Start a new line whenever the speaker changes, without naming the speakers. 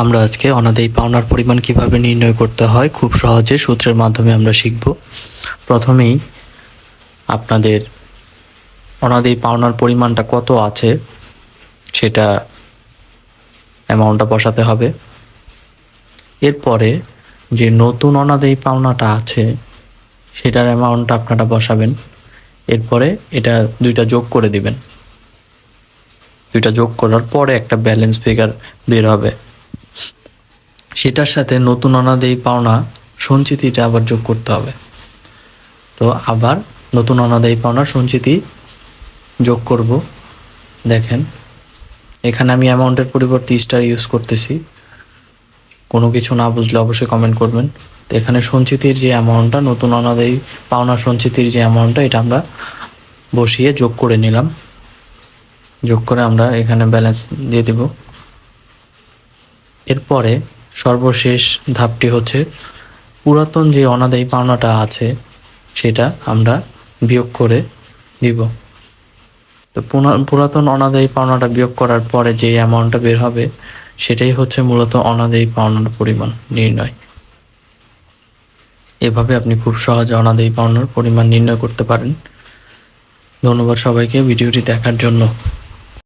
আমরা আজকে অনাদায়ী পাওনার পরিমাণ কিভাবে নির্ণয় করতে হয় খুব সহজে সূত্রের মাধ্যমে আমরা শিখব। প্রথমেই আপনাদের অনাদায়ী পাওনার পরিমাণটা কত আছে সেটা অ্যামাউন্টটা বসাতে হবে। এরপরে যে নতুন অনাদায়ী পাওনাটা আছে সেটার অ্যামাউন্টটা আপনারা বসাবেন। এরপরে এটা দুইটা যোগ করে দিবেন। দুইটা যোগ করার পরে একটা ব্যালেন্স ফিগার বের হবে। সেটার সাথে নতুন অনাদায়ী পাওনা সঞ্চিতিটা আবার যোগ করতে হবে। তো আবার নতুন অনাদায়ী পাওনা সঞ্চিতি যোগ করব। দেখেন এখানে আমি অ্যামাউন্টের পরিবর্তে স্টার ইউজ করতেছি। কোনো কিছু না বুঝলে অবশ্যই কমেন্ট করবেন। তো এখানে সঞ্চিতির যে অ্যামাউন্টটা, নতুন অনাদায়ী পাওনা সঞ্চিতির যে অ্যামাউন্টটা, এটা আমরা বসিয়ে যোগ করে নিলাম। যোগ করে আমরা এখানে ব্যালেন্স দিয়ে দেব। এরপরে সর্বশেষ ধাপটি হচ্ছে পুরাতন যে অনাদায়ী পাওনাটা আছে সেটা আমরা বিয়োগ করে দিব। তো পুরাতন অনাদায়ী পাওনাটা বিয়োগ করার পরে যে অ্যামাউন্টটা বের হবে সেটাই হচ্ছে মূলত অনাদায়ী পাওনার পরিমাণ নির্ণয়। এভাবে আপনি খুব সহজে অনাদায়ী পাওনার পরিমাণ নির্ণয় করতে পারেন। ধন্যবাদ সবাইকে ভিডিওটি দেখার জন্য।